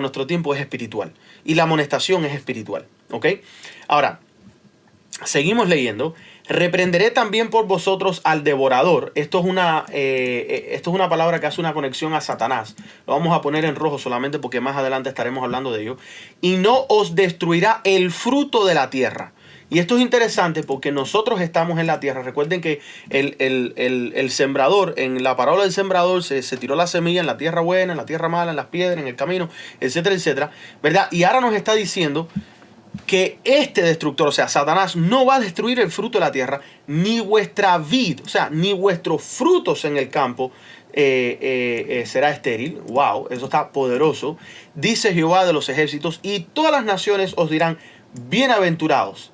nuestro tiempo es espiritual y la amonestación es espiritual, ¿ok? Ahora, seguimos leyendo. Reprenderé también por vosotros al devorador. Esto es una palabra que hace una conexión a Satanás. Lo vamos a poner en rojo solamente porque más adelante estaremos hablando de ello. Y no os destruirá el fruto de la tierra. Y esto es interesante porque nosotros estamos en la tierra. Recuerden que el sembrador, en la parábola del sembrador, se tiró la semilla en la tierra buena, en la tierra mala, en las piedras, en el camino, etcétera, etcétera, ¿verdad? Y ahora nos está diciendo que este destructor, o sea, Satanás, no va a destruir el fruto de la tierra, ni vuestra vid, o sea, ni vuestros frutos en el campo será estéril. Wow, eso está poderoso. Dice Jehová de los ejércitos, y todas las naciones os dirán, bienaventurados.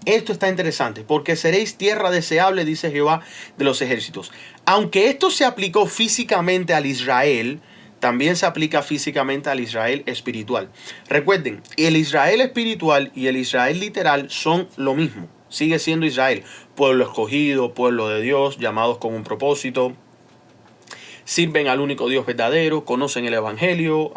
Esto está interesante, porque seréis tierra deseable, dice Jehová de los ejércitos. Aunque esto se aplicó físicamente al Israel, también se aplica físicamente al Israel espiritual. Recuerden, el Israel espiritual y el Israel literal son lo mismo. Sigue siendo Israel, pueblo escogido, pueblo de Dios, llamados con un propósito. Sirven al único Dios verdadero, conocen el evangelio,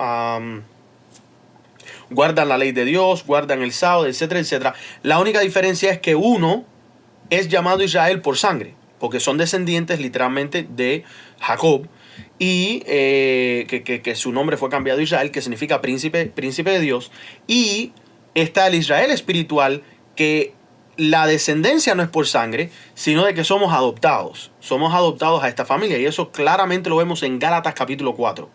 guardan la ley de Dios, guardan el sábado, etcétera, etcétera. La única diferencia es que uno es llamado Israel por sangre, porque son descendientes literalmente de Jacob, y que su nombre fue cambiado a Israel, que significa príncipe de Dios. Y está el Israel espiritual, que la descendencia no es por sangre, sino de que somos adoptados a esta familia, y eso claramente lo vemos en Gálatas capítulo 4.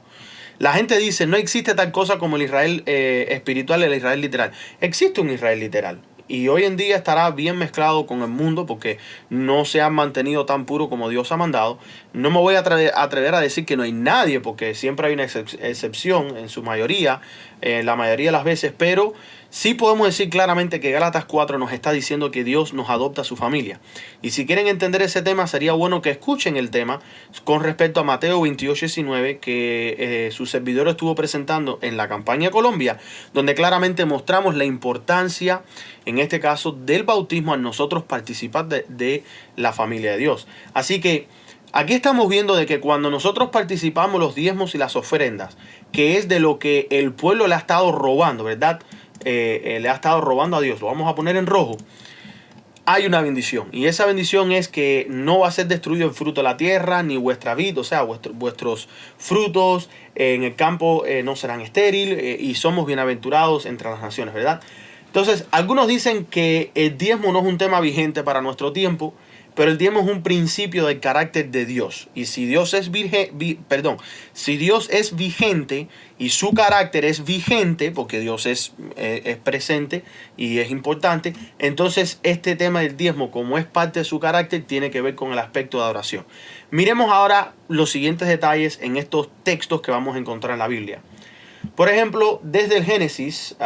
La gente dice, no existe tal cosa como el Israel espiritual y el Israel literal. Existe un Israel literal. Y hoy en día estará bien mezclado con el mundo porque no se han mantenido tan puro como Dios ha mandado. No me voy a atrever a decir que no hay nadie, porque siempre hay una excepción en su mayoría, la mayoría de las veces, pero sí podemos decir claramente que Gálatas 4 nos está diciendo que Dios nos adopta a su familia. Y si quieren entender ese tema, sería bueno que escuchen el tema con respecto a Mateo 28:19, que su servidor estuvo presentando en la campaña Colombia, donde claramente mostramos la importancia, en este caso, del bautismo al nosotros participar de la familia de Dios. Así que aquí estamos viendo de que cuando nosotros participamos los diezmos y las ofrendas, que es de lo que el pueblo le ha estado robando, ¿verdad? Le ha estado robando a Dios, lo vamos a poner en rojo. Hay una bendición, y esa bendición es que no va a ser destruido el fruto de la tierra, ni vuestra vid, o sea, vuestros frutos en el campo no serán estériles, y somos bienaventurados entre las naciones, ¿verdad? Entonces, algunos dicen que el diezmo no es un tema vigente para nuestro tiempo, pero el diezmo es un principio del carácter de Dios. Y si Dios es si Dios es vigente y su carácter es vigente, porque Dios es presente y es importante, entonces este tema del diezmo, como es parte de su carácter, tiene que ver con el aspecto de adoración. Miremos ahora los siguientes detalles en estos textos que vamos a encontrar en la Biblia. Por ejemplo, desde el Génesis,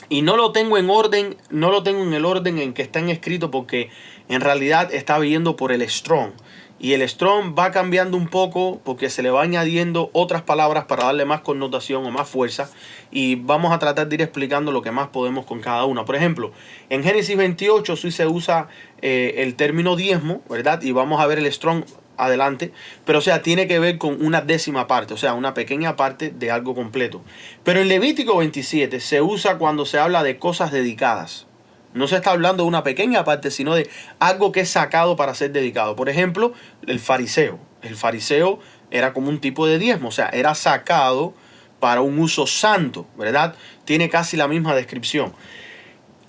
y no lo tengo en orden, no lo tengo en el orden en que están escritos, porque en realidad está viendo por el Strong. Y el Strong va cambiando un poco porque se le va añadiendo otras palabras para darle más connotación o más fuerza. Y vamos a tratar de ir explicando lo que más podemos con cada una. Por ejemplo, en Génesis 28 sí se usa el término diezmo, ¿verdad? Y vamos a ver el Strong adelante, pero o sea, tiene que ver con una décima parte, o sea, una pequeña parte de algo completo. Pero en Levítico 27 se usa cuando se habla de cosas dedicadas. No se está hablando de una pequeña parte, sino de algo que es sacado para ser dedicado. Por ejemplo, el fariseo. El fariseo era como un tipo de diezmo, o sea, era sacado para un uso santo, ¿verdad? Tiene casi la misma descripción.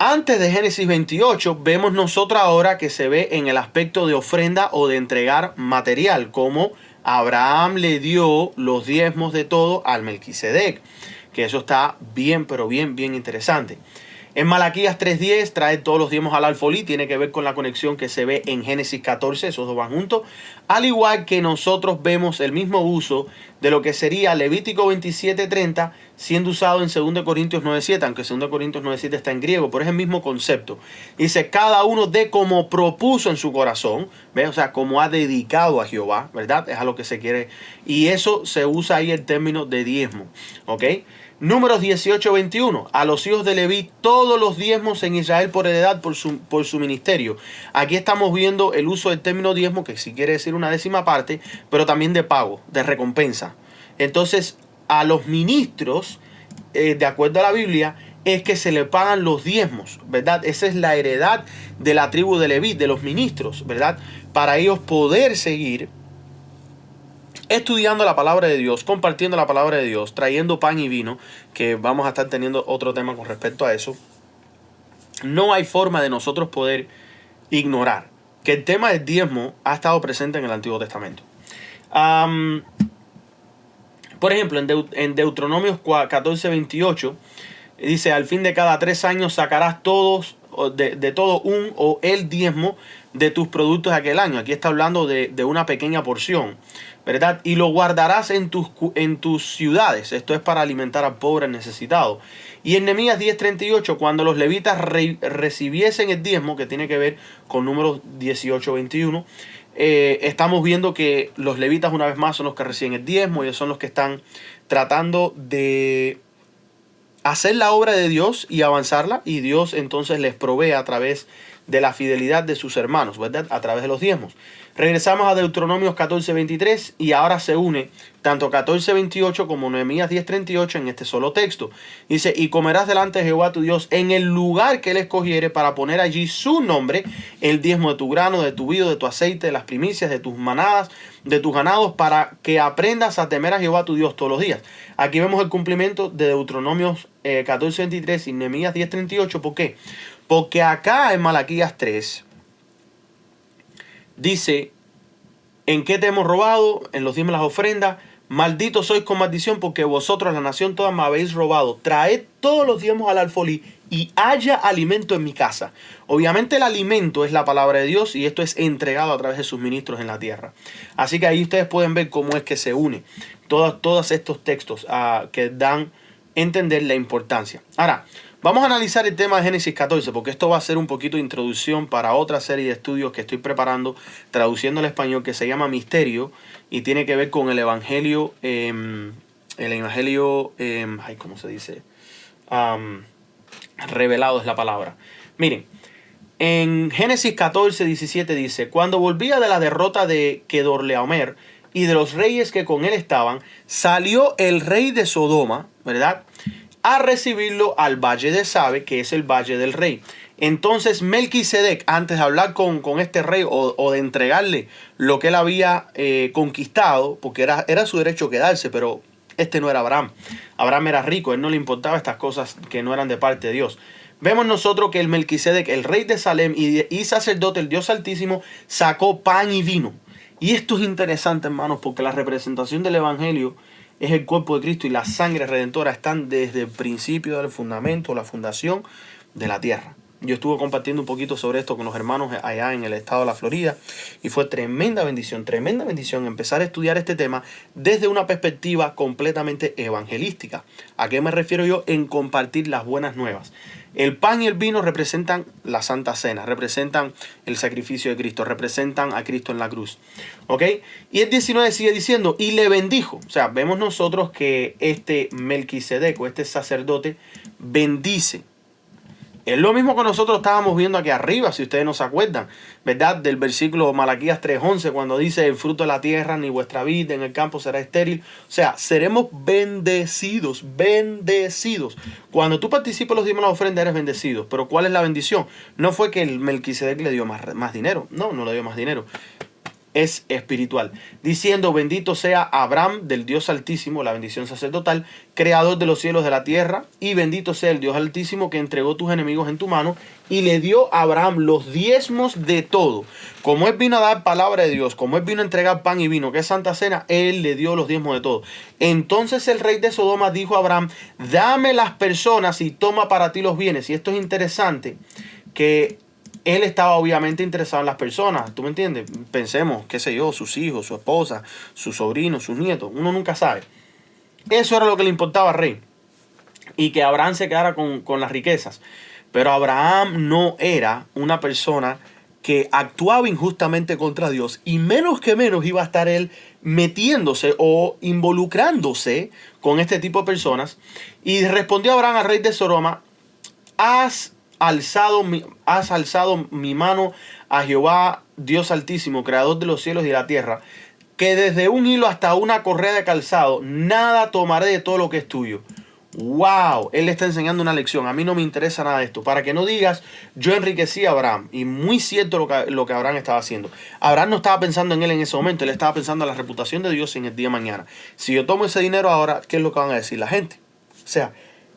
Antes de Génesis 28, vemos nosotros ahora que se ve en el aspecto de ofrenda o de entregar material, como Abraham le dio los diezmos de todo al Melquisedec, que eso está bien, pero bien interesante. En Malaquías 3:10 trae todos los diezmos al alfolí, tiene que ver con la conexión que se ve en Génesis 14, esos dos van juntos. Al igual que nosotros vemos el mismo uso de lo que sería Levítico 27:30 siendo usado en 2 Corintios 9:7, aunque 2 Corintios 9:7 está en griego, pero es el mismo concepto. Dice, cada uno dé como propuso en su corazón, ¿ves? O sea, como ha dedicado a Jehová, ¿verdad? Es a lo que se quiere. Y eso se usa ahí el término de diezmo, ¿ok? Números 18:21. A los hijos de Leví todos los diezmos en Israel por heredad por su ministerio. Aquí estamos viendo el uso del término diezmo, que sí quiere decir una décima parte, pero también de pago, de recompensa. Entonces, a los ministros, de acuerdo a la Biblia, es que se le pagan los diezmos, ¿verdad? Esa es la heredad de la tribu de Leví, de los ministros, ¿verdad? Para ellos poder seguir estudiando la palabra de Dios, compartiendo la palabra de Dios, trayendo pan y vino, que vamos a estar teniendo otro tema con respecto a eso. No hay forma de nosotros poder ignorar que el tema del diezmo ha estado presente en el Antiguo Testamento. Por ejemplo, en Deuteronomios 14:28 dice: al fin de cada 3 años sacarás todos de todo un o el diezmo de tus productos de aquel año. Aquí está hablando de una pequeña porción, ¿verdad? Y lo guardarás en tus ciudades. Esto es para alimentar al pobre necesitado. Y en Nehemías 10:38, cuando los levitas recibiesen el diezmo, que tiene que ver con Números 18:21, estamos viendo que los levitas una vez más son los que reciben el diezmo. Ellos son los que están tratando de hacer la obra de Dios y avanzarla, y Dios entonces les provee a través de la fidelidad de sus hermanos, ¿verdad? A través de los diezmos. Regresamos a Deuteronomios 14:23 y ahora se une tanto 14:28 como Nehemías 10:38 en este solo texto. Dice: y comerás delante de Jehová tu Dios en el lugar que él escogiere para poner allí su nombre, el diezmo de tu grano, de tu vino, de tu aceite, de las primicias, de tus manadas, de tus ganados, para que aprendas a temer a Jehová tu Dios todos los días. Aquí vemos el cumplimiento de Deuteronomios 14:23 y Nehemías 10:38. ¿Por qué? Porque acá en Malaquías 3 dice: ¿en qué te hemos robado? En los diezmos y las ofrendas. Malditos sois con maldición, porque vosotros, la nación toda, me habéis robado. Traed todos los diezmos al alfolí y haya alimento en mi casa. Obviamente el alimento es la palabra de Dios, y esto es entregado a través de sus ministros en la tierra. Así que ahí ustedes pueden ver cómo es que se une todos estos textos que dan a entender la importancia. Ahora, vamos a analizar el tema de Génesis 14, porque esto va a ser un poquito de introducción para otra serie de estudios que estoy preparando, traduciendo al español, que se llama Misterio, y tiene que ver con el Evangelio, ¿cómo se dice? Revelado es la palabra. Miren, en Génesis 14:17 dice: cuando volvía de la derrota de Kedorlaomer y de los reyes que con él estaban, salió el rey de Sodoma, ¿verdad?, a recibirlo al valle de Sabe, que es el valle del rey. Entonces Melquisedec, antes de hablar con este rey o de entregarle lo que él había conquistado, porque era su derecho quedarse, pero este no era Abraham. Abraham era rico, él no le importaba estas cosas que no eran de parte de Dios. Vemos nosotros que el Melquisedec, el rey de Salem y sacerdote, el Dios Altísimo, sacó pan y vino. Y esto es interesante, hermanos, porque la representación del Evangelio es el cuerpo de Cristo, y la sangre redentora están desde el principio del fundamento, la fundación de la tierra. Yo estuve compartiendo un poquito sobre esto con los hermanos allá en el estado de la Florida, y fue tremenda bendición empezar a estudiar este tema desde una perspectiva completamente evangelística. ¿A qué me refiero yo? En compartir las buenas nuevas. El pan y el vino representan la Santa Cena, representan el sacrificio de Cristo, representan a Cristo en la cruz. ¿Ok? Y el 19 sigue diciendo: y le bendijo. O sea, vemos nosotros que este Melquisedec, o este sacerdote, bendice. Es lo mismo que nosotros estábamos viendo aquí arriba, si ustedes no se acuerdan, ¿verdad? Del versículo Malaquías 3:11, cuando dice: el fruto de la tierra ni vuestra vid en el campo será estéril. O sea, seremos bendecidos, bendecidos. Cuando tú participas en los diezmos y las ofrendas, eres bendecido. Pero ¿cuál es la bendición? No fue que el Melquisedec le dio más dinero. No le dio más dinero. Es espiritual, diciendo: bendito sea Abraham del Dios Altísimo, la bendición sacerdotal, creador de los cielos y de la tierra, y bendito sea el Dios Altísimo que entregó tus enemigos en tu mano. Y le dio a Abraham los diezmos de todo. Como él vino a dar palabra de Dios, como él vino a entregar pan y vino, que es Santa Cena, él le dio los diezmos de todo. Entonces el rey de Sodoma dijo a Abraham: dame las personas y toma para ti los bienes. Y esto es interesante, que él estaba obviamente interesado en las personas. ¿Tú me entiendes? Pensemos, qué sé yo, sus hijos, su esposa, sus sobrinos, sus nietos. Uno nunca sabe. Eso era lo que le importaba al rey. Y que Abraham se quedara con las riquezas. Pero Abraham no era una persona que actuaba injustamente contra Dios. Y menos que menos iba a estar él metiéndose o involucrándose con este tipo de personas. Y respondió Abraham al rey de Sodoma: has alzado mi mano a Jehová, Dios Altísimo, creador de los cielos y de la tierra, que desde un hilo hasta una correa de calzado, nada tomaré de todo lo que es tuyo. Wow, él le está enseñando una lección. A mí no me interesa nada de esto. Para que no digas, yo enriquecí a Abraham. Y muy cierto lo que Abraham estaba haciendo. Abraham no estaba pensando en él en ese momento. Él estaba pensando en la reputación de Dios en el día de mañana. Si yo tomo ese dinero ahora, ¿qué es lo que van a decir la gente? O sea,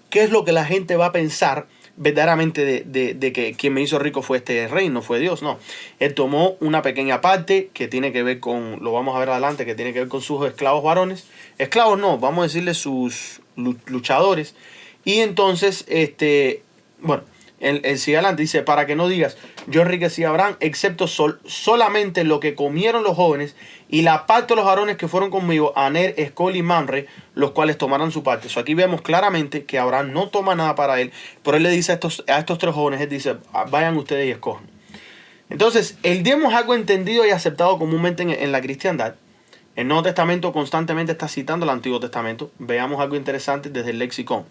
¿qué es lo que la gente va a pensar verdaderamente de que quien me hizo rico fue este rey, no fue Dios? No. Él tomó una pequeña parte que tiene que ver con, lo vamos a ver adelante, que tiene que ver con sus esclavos varones. Esclavos no, vamos a decirle sus luchadores. Y entonces, bueno, él sigue adelante, dice, para que no digas, yo enriquecí a Abraham, excepto solamente lo que comieron los jóvenes y la parte de los varones que fueron conmigo, Aner, Escol y Mamre, los cuales tomaron su parte. So, aquí vemos claramente que Abraham no toma nada para él, pero él le dice a estos tres jóvenes, él dice, vayan ustedes y escojan. Entonces, el diezmo es algo entendido y aceptado comúnmente en la cristiandad. El Nuevo Testamento constantemente está citando el Antiguo Testamento. Veamos algo interesante desde el lexicon.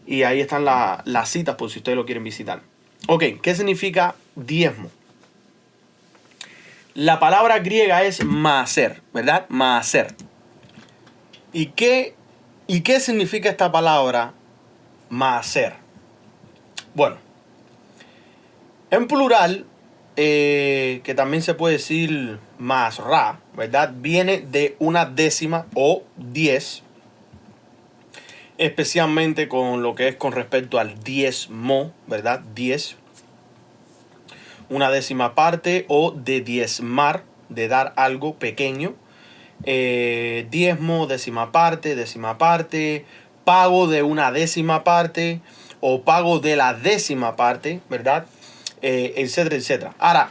Y ahí están las citas por si ustedes lo quieren visitar. Ok, ¿qué significa diezmo? La palabra griega es maaser, ¿verdad? Maaser. ¿Y qué significa esta palabra maaser? Bueno, en plural, que también se puede decir masra, ¿verdad? Viene de una décima o 10, especialmente con lo que es con respecto al diezmo, ¿verdad? 10. Una décima parte o de diezmar, de dar algo pequeño. Diezmo, décima parte, pago de una décima parte o pago de la décima parte, ¿verdad? Etcétera, etcétera. Ahora,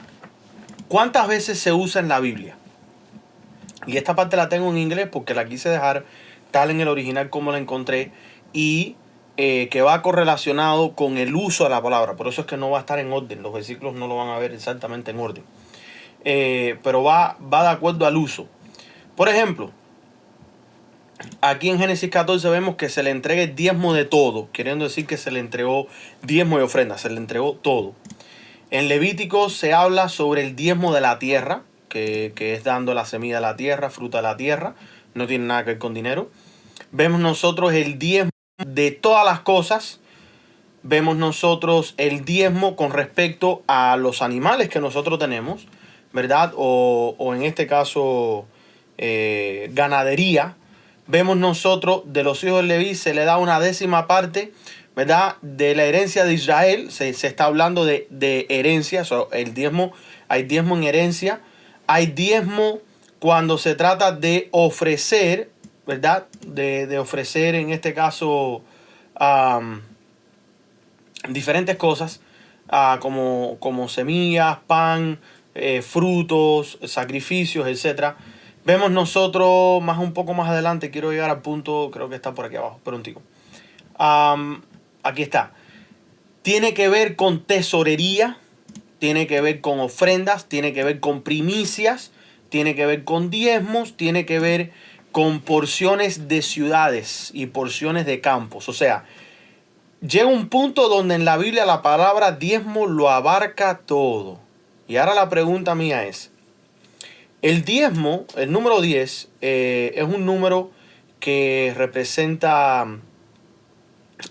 ¿cuántas veces se usa en la Biblia? Y esta parte la tengo en inglés porque la quise dejar tal en el original como la encontré y que va correlacionado con el uso de la palabra. Por eso es que no va a estar en orden. Los versículos no lo van a ver exactamente en orden. Pero va de acuerdo al uso. Por ejemplo, aquí en Génesis 14 vemos que se le entrega el diezmo de todo. Queriendo decir que se le entregó diezmo y ofrenda. Se le entregó todo. En Levítico se habla sobre el diezmo de la tierra. Que es dando la semilla de la tierra, fruta de la tierra. No tiene nada que ver con dinero. Vemos nosotros el diezmo de todas las cosas. Vemos nosotros el diezmo con respecto a los animales que nosotros tenemos, ¿verdad? O en este caso, ganadería. Vemos nosotros de los hijos de Leví se le da una décima parte, ¿verdad? De la herencia de Israel. Se está hablando de herencia. El diezmo, hay diezmo en herencia. Hay diezmo cuando se trata de ofrecer, ¿verdad? De ofrecer en este caso diferentes cosas como semillas, pan, frutos, sacrificios, etc. Vemos nosotros un poco más adelante, quiero llegar al punto, creo que está por aquí abajo, prontico. Aquí está. Tiene que ver con tesorería, tiene que ver con ofrendas, tiene que ver con primicias, tiene que ver con diezmos, tiene que ver con porciones de ciudades y porciones de campos. O sea, llega un punto donde en la Biblia la palabra diezmo lo abarca todo. Y ahora la pregunta mía es, el diezmo, el número 10, es un número que representa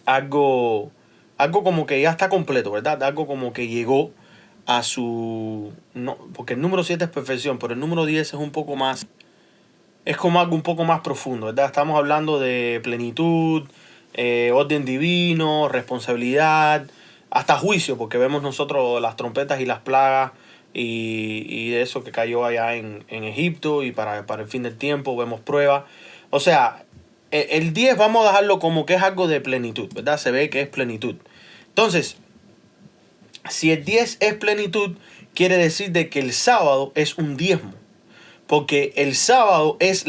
algo como que ya está completo, ¿verdad? Algo como que llegó a su... No, porque el número 7 es perfección, pero el número 10 es un poco más... Es como algo un poco más profundo, ¿verdad? Estamos hablando de plenitud, orden divino, responsabilidad, hasta juicio, porque vemos nosotros las trompetas y las plagas y de eso que cayó allá en Egipto y para el fin del tiempo vemos pruebas. O sea, el 10 vamos a dejarlo como que es algo de plenitud, ¿verdad? Se ve que es plenitud. Entonces, si el 10 es plenitud, quiere decir de que el sábado es un diezmo. Porque el sábado es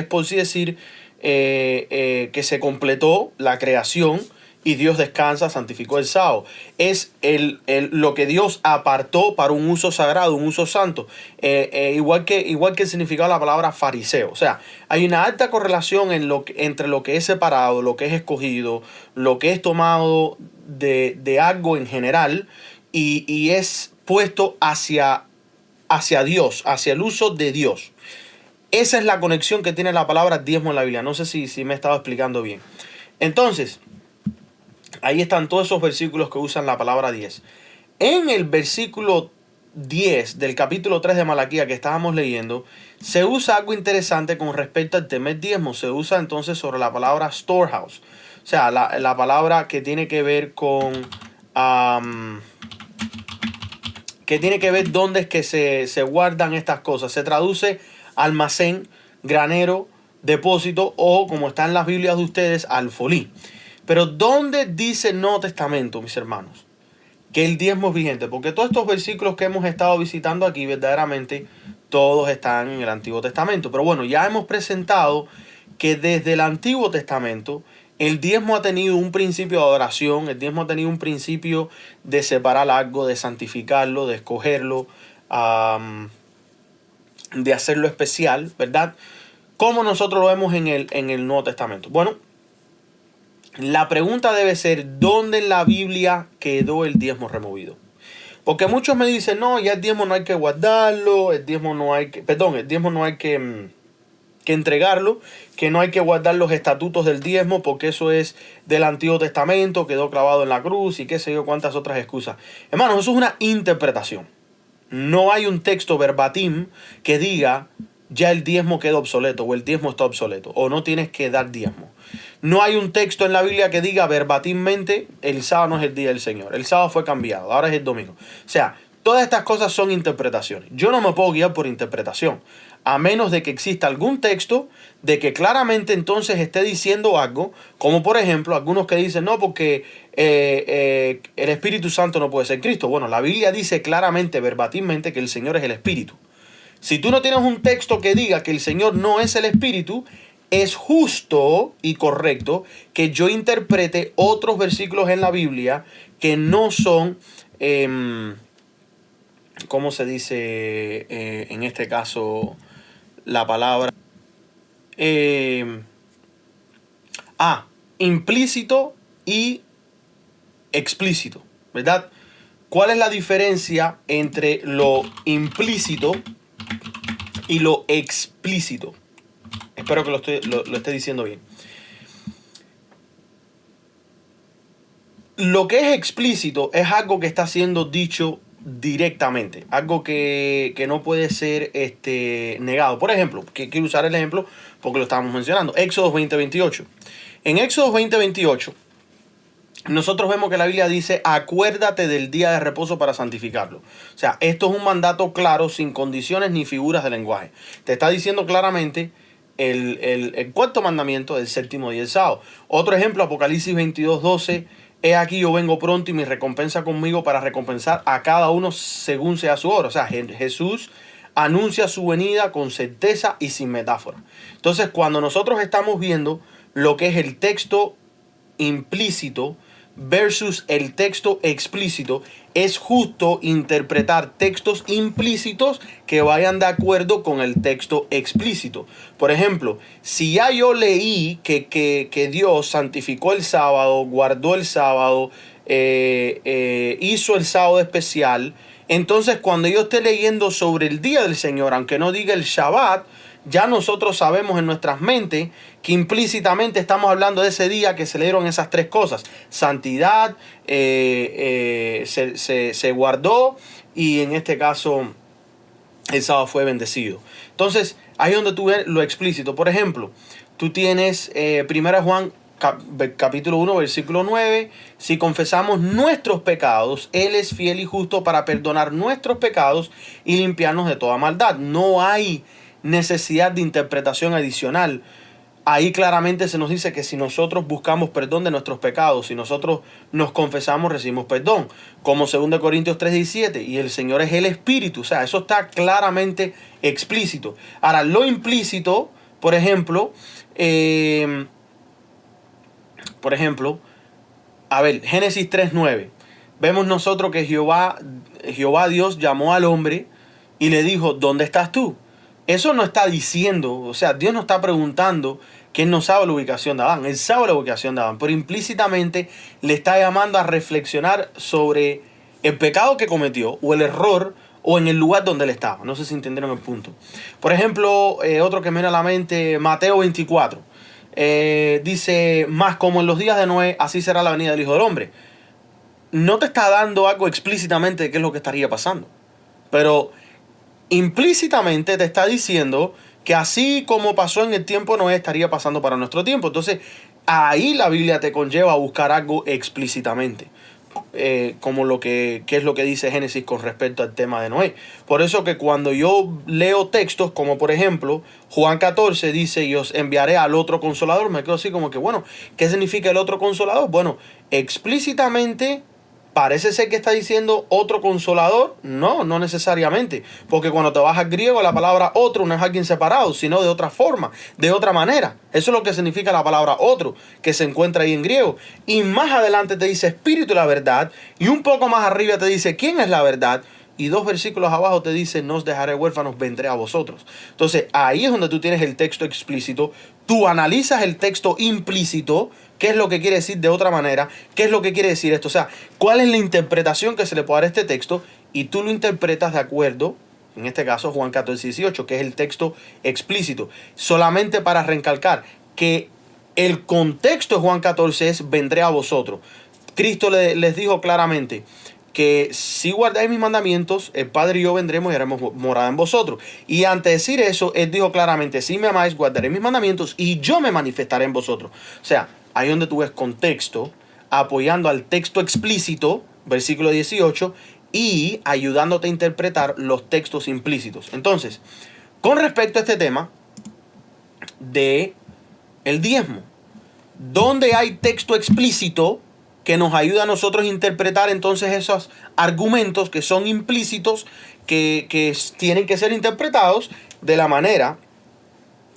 por así decir, que se completó la creación y Dios descansa, santificó el sábado. Es lo que Dios apartó para un uso sagrado, un uso santo. Igual que el significado de la palabra fariseo. O sea, hay una alta correlación entre lo que es separado, lo que es escogido, lo que es tomado de algo en general y es puesto hacia Dios, hacia el uso de Dios. Esa es la conexión que tiene la palabra diezmo en la Biblia. No sé si me he estado explicando bien. Entonces, ahí están todos esos versículos que usan la palabra 10. En el versículo 10 del capítulo 3 de Malaquía que estábamos leyendo, se usa algo interesante con respecto al tema del diezmo. Se usa entonces sobre la palabra storehouse. O sea, la palabra que tiene que ver con... que tiene que ver dónde es que se guardan estas cosas. Se traduce almacén, granero, depósito o, como está en las Biblias de ustedes, alfolí. Pero ¿dónde dice el Nuevo Testamento, mis hermanos, que el diezmo es vigente? Porque todos estos versículos que hemos estado visitando aquí, verdaderamente, todos están en el Antiguo Testamento. Pero bueno, ya hemos presentado que desde el Antiguo Testamento el diezmo ha tenido un principio de adoración, el diezmo ha tenido un principio de separar algo, de santificarlo, de escogerlo, de hacerlo especial, ¿verdad? Como nosotros lo vemos en el Nuevo Testamento. Bueno, la pregunta debe ser, ¿dónde en la Biblia quedó el diezmo removido? Porque muchos me dicen, no, ya el diezmo no hay que guardarlo, el diezmo no hay que entregarlo, que no hay que guardar los estatutos del diezmo porque eso es del Antiguo Testamento, quedó clavado en la cruz y qué sé yo cuántas otras excusas. Hermanos, eso es una interpretación. No hay un texto verbatim que diga ya el diezmo queda obsoleto o el diezmo está obsoleto o no tienes que dar diezmo. No hay un texto en la Biblia que diga verbatimmente el sábado no es el día del Señor. El sábado fue cambiado, ahora es el domingo. O sea, todas estas cosas son interpretaciones. Yo no me puedo guiar por interpretación, a menos de que exista algún texto de que claramente entonces esté diciendo algo, como por ejemplo algunos que dicen, no, porque el Espíritu Santo no puede ser Cristo. Bueno, la Biblia dice claramente, verbatimmente, que el Señor es el Espíritu. Si tú no tienes un texto que diga que el Señor no es el Espíritu, es justo y correcto que yo interprete otros versículos en la Biblia que no son, ¿cómo se dice en este caso la palabra? Implícito y explícito, ¿verdad? ¿Cuál es la diferencia entre lo implícito y lo explícito? Espero que lo esté diciendo bien. Lo que es explícito es algo que está siendo dicho directamente, algo que no puede ser negado. Por ejemplo, que quiero usar el ejemplo porque lo estábamos mencionando, Éxodo 20:28. En Éxodo 20:28 nosotros vemos que la Biblia dice, acuérdate del día de reposo para santificarlo. O sea, esto es un mandato claro, sin condiciones ni figuras de lenguaje. Te está diciendo claramente el cuarto mandamiento del séptimo día del sábado. Otro ejemplo, Apocalipsis 22:12. He aquí yo vengo pronto y mi recompensa conmigo para recompensar a cada uno según sea su obra. O sea, Jesús anuncia su venida con certeza y sin metáfora. Entonces, cuando nosotros estamos viendo lo que es el texto implícito versus el texto explícito, es justo interpretar textos implícitos que vayan de acuerdo con el texto explícito. Por ejemplo, si ya yo leí que Dios santificó el sábado, guardó el sábado, hizo el sábado especial, entonces cuando yo esté leyendo sobre el día del Señor, aunque no diga el Shabbat, ya nosotros sabemos en nuestras mentes que implícitamente estamos hablando de ese día que se le dieron esas tres cosas. Santidad, se guardó y en este caso el sábado fue bendecido. Entonces ahí es donde tú ves lo explícito. Por ejemplo, tú tienes 1 Juan capítulo 1 versículo 9. Si confesamos nuestros pecados, Él es fiel y justo para perdonar nuestros pecados y limpiarnos de toda maldad. No hay necesidad de interpretación adicional. Ahí claramente se nos dice que si nosotros buscamos perdón de nuestros pecados, si nosotros nos confesamos, recibimos perdón. Como 2 Corintios 3:17. Y el Señor es el Espíritu. O sea, eso está claramente explícito. Ahora, lo implícito, por ejemplo, a ver, Génesis 3:9. Vemos nosotros que Jehová Dios llamó al hombre y le dijo, ¿dónde estás tú? Eso no está diciendo, o sea, Dios no está preguntando que Él no sabe la ubicación de Adán. Él sabe la ubicación de Adán, pero implícitamente le está llamando a reflexionar sobre el pecado que cometió o el error o en el lugar donde él estaba. No sé si entendieron el punto. Por ejemplo, otro que me viene a la mente, Mateo 24. Dice, más como en los días de Noé, así será la venida del Hijo del Hombre. No te está dando algo explícitamente de qué es lo que estaría pasando, pero implícitamente te está diciendo que así como pasó en el tiempo de Noé, estaría pasando para nuestro tiempo. Entonces, ahí la Biblia te conlleva a buscar algo explícitamente. Como qué es lo que dice Génesis con respecto al tema de Noé. Por eso que cuando yo leo textos como por ejemplo Juan 14 dice, y os enviaré al otro consolador, me quedo así como que, bueno, ¿qué significa el otro consolador? Bueno, explícitamente parece ser que está diciendo otro consolador. No, no necesariamente. Porque cuando te vas al griego, la palabra otro no es alguien separado, sino de otra forma, de otra manera. Eso es lo que significa la palabra otro, que se encuentra ahí en griego. Y más adelante te dice espíritu y la verdad. Y un poco más arriba te dice quién es la verdad. Y 2 versículos abajo te dice, no os dejaré huérfanos, vendré a vosotros. Entonces ahí es donde tú tienes el texto explícito. Tú analizas el texto implícito. ¿Qué es lo que quiere decir de otra manera? ¿Qué es lo que quiere decir esto? O sea, ¿cuál es la interpretación que se le puede dar a este texto? Y tú lo interpretas de acuerdo, en este caso Juan 14, 18, que es el texto explícito. Solamente para recalcar que el contexto de Juan 14 es vendré a vosotros. Cristo les dijo claramente que si guardáis mis mandamientos, el Padre y yo vendremos y haremos morada en vosotros. Y ante decir eso, Él dijo claramente, si me amáis, guardaré mis mandamientos y yo me manifestaré en vosotros. O sea, ahí donde tú ves contexto, apoyando al texto explícito, versículo 18, y ayudándote a interpretar los textos implícitos. Entonces, con respecto a este tema de el diezmo, donde hay texto explícito que nos ayuda a nosotros a interpretar entonces esos argumentos que son implícitos, que tienen que ser interpretados de la manera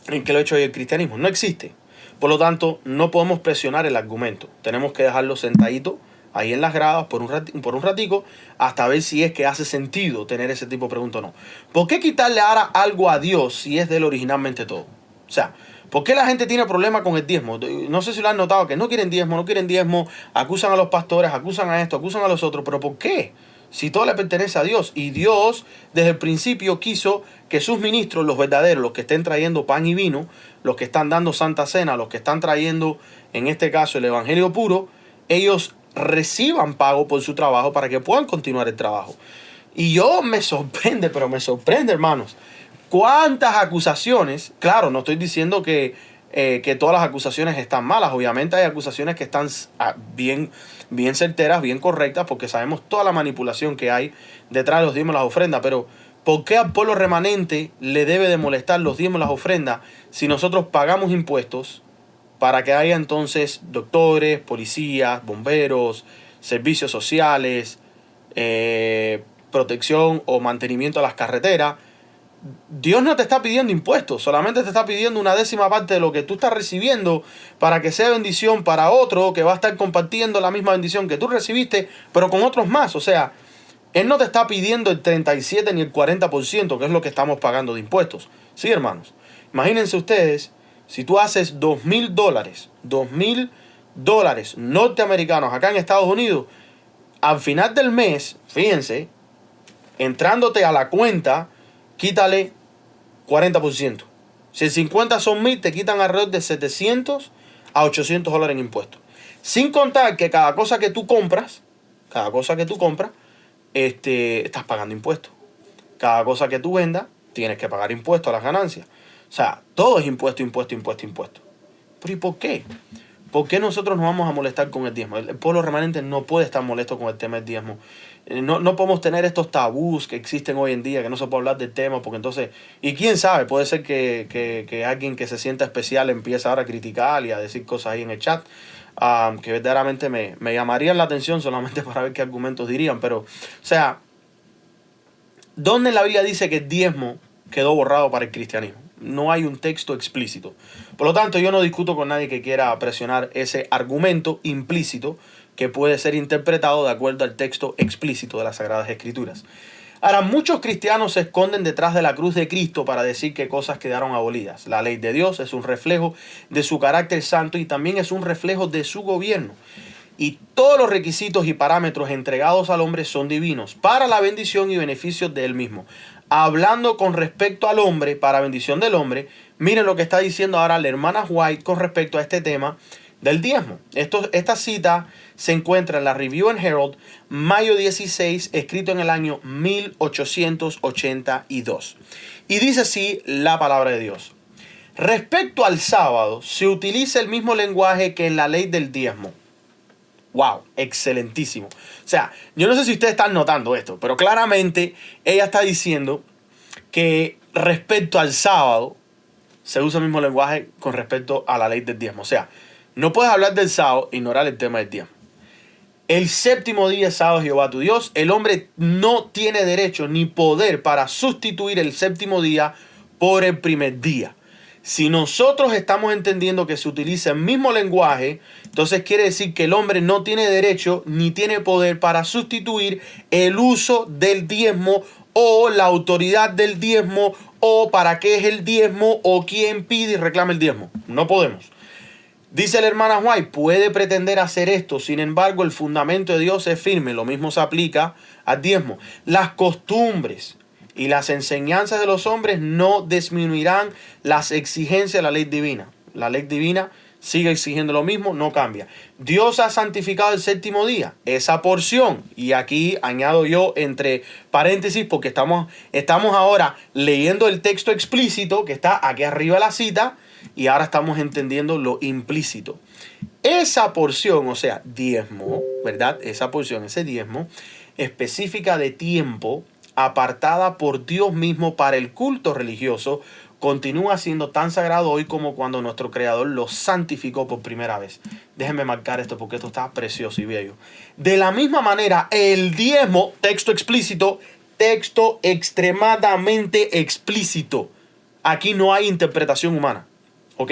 en que lo ha hecho hoy el cristianismo. No existe. Por lo tanto, no podemos presionar el argumento. Tenemos que dejarlo sentadito ahí en las gradas por un ratico hasta ver si es que hace sentido tener ese tipo de pregunta o no. ¿Por qué quitarle ahora algo a Dios si es de él originalmente todo? O sea, ¿por qué la gente tiene problemas con el diezmo? No sé si lo han notado, que no quieren diezmo, acusan a los pastores, acusan a esto, acusan a los otros, pero ¿por qué? Si todo le pertenece a Dios, y Dios desde el principio quiso que sus ministros, los verdaderos, los que estén trayendo pan y vino, los que están dando santa cena, los que están trayendo, en este caso, el evangelio puro, ellos reciban pago por su trabajo para que puedan continuar el trabajo. Y yo me sorprende, pero me sorprende, hermanos, cuántas acusaciones. Claro, no estoy diciendo que todas las acusaciones están malas. Obviamente hay acusaciones que están bien certeras, bien correctas, porque sabemos toda la manipulación que hay detrás de los diezmos y las ofrendas. Pero ¿por qué al pueblo remanente le debe de molestar los diezmos y las ofrendas si nosotros pagamos impuestos para que haya entonces doctores, policías, bomberos, servicios sociales, protección o mantenimiento de las carreteras? Dios no te está pidiendo impuestos, solamente te está pidiendo una décima parte de lo que tú estás recibiendo para que sea bendición para otro que va a estar compartiendo la misma bendición que tú recibiste, pero con otros más. O sea, Él no te está pidiendo el 37 ni el 40%, que es lo que estamos pagando de impuestos. Sí, hermanos. Imagínense ustedes, si tú haces $2,000 norteamericanos acá en Estados Unidos, al final del mes, fíjense, entrándote a la cuenta, quítale 40%. Si el 50 son 1,000, te quitan alrededor de $700 a $800 en impuestos. Sin contar que cada cosa que tú compras, estás pagando impuestos. Cada cosa que tú vendas, tienes que pagar impuestos a las ganancias. O sea, todo es impuesto. ¿Pero y por qué? ¿Por qué nosotros nos vamos a molestar con el diezmo? El pueblo remanente no puede estar molesto con el tema del diezmo. No podemos tener estos tabús que existen hoy en día, que no se puede hablar del tema, porque entonces, y quién sabe, puede ser que alguien que se sienta especial empiece ahora a criticar y a decir cosas ahí en el chat, que verdaderamente me llamarían la atención solamente para ver qué argumentos dirían. Pero, o sea, ¿dónde en la Biblia dice que el diezmo quedó borrado para el cristianismo? No hay un texto explícito. Por lo tanto, yo no discuto con nadie que quiera presionar ese argumento implícito que puede ser interpretado de acuerdo al texto explícito de las Sagradas Escrituras. Ahora, muchos cristianos se esconden detrás de la cruz de Cristo para decir que cosas quedaron abolidas. La ley de Dios es un reflejo de su carácter santo y también es un reflejo de su gobierno. y todos los requisitos y parámetros entregados al hombre son divinos para la bendición y beneficio de él mismo. Hablando con respecto al hombre, para bendición del hombre, miren lo que está diciendo ahora la hermana White con respecto a este tema del diezmo. Esta cita se encuentra en la Review and Herald, mayo 16, escrito en el año 1882. Y dice así la palabra de Dios. Respecto al sábado, se utiliza el mismo lenguaje que en la ley del diezmo. Wow, excelentísimo. O sea, yo no sé si ustedes están notando esto, pero claramente ella está diciendo que respecto al sábado se usa el mismo lenguaje con respecto a la ley del diezmo. O sea, no puedes hablar del sábado e ignorar el tema del diezmo. El séptimo día es sábado de Jehová tu Dios. El hombre no tiene derecho ni poder para sustituir el séptimo día por el primer día. Si nosotros estamos entendiendo que se utiliza el mismo lenguaje, entonces quiere decir que el hombre no tiene derecho ni tiene poder para sustituir el uso del diezmo o la autoridad del diezmo o para qué es el diezmo o quién pide y reclama el diezmo. No podemos. Dice la hermana White, puede pretender hacer esto, sin embargo el fundamento de Dios es firme, lo mismo se aplica al diezmo. Las costumbres y las enseñanzas de los hombres no disminuirán las exigencias de la ley divina. La ley divina sigue exigiendo lo mismo, no cambia. Dios ha santificado el séptimo día, esa porción, y aquí añado yo entre paréntesis porque estamos ahora leyendo el texto explícito que está aquí arriba de la cita, y ahora estamos entendiendo lo implícito. Esa porción, o sea, diezmo, ¿verdad? Esa porción, ese diezmo específica de tiempo, apartada por Dios mismo para el culto religioso, continúa siendo tan sagrado hoy como cuando nuestro Creador lo santificó por primera vez. Déjenme marcar esto porque esto está precioso y bello. De la misma manera, el diezmo, texto explícito, texto extremadamente explícito. Aquí no hay interpretación humana. ¿Ok?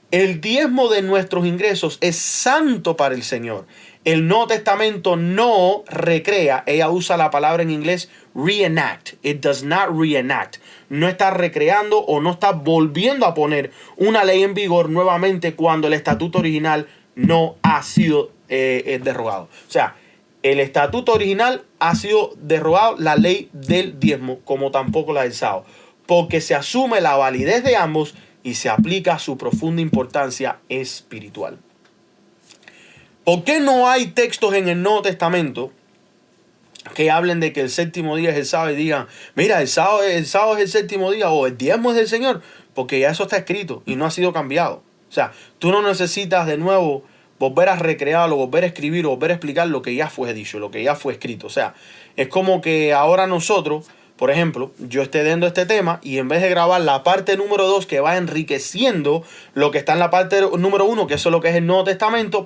El diezmo de nuestros ingresos es santo para el Señor. El Nuevo Testamento no recrea. Ella usa la palabra en inglés reenact. It does not reenact. No está recreando o no está volviendo a poner una ley en vigor nuevamente cuando el estatuto original no ha sido derogado. O sea, el estatuto original ha sido derogado, la ley del diezmo, como tampoco la del sábado. Porque se asume la validez de ambos y se aplica su profunda importancia espiritual. ¿Por qué no hay textos en el Nuevo Testamento que hablen de que el séptimo día es el sábado y digan, mira, el sábado es el séptimo día o el diezmo es del Señor? Porque ya eso está escrito y no ha sido cambiado. O sea, tú no necesitas de nuevo volver a recrearlo, volver a escribir o volver a explicar lo que ya fue dicho, lo que ya fue escrito. O sea, es como que ahora nosotros, por ejemplo, yo esté dando este tema y en vez de grabar la parte número 2 que va enriqueciendo lo que está en la parte número 1, que eso es lo que es el Nuevo Testamento,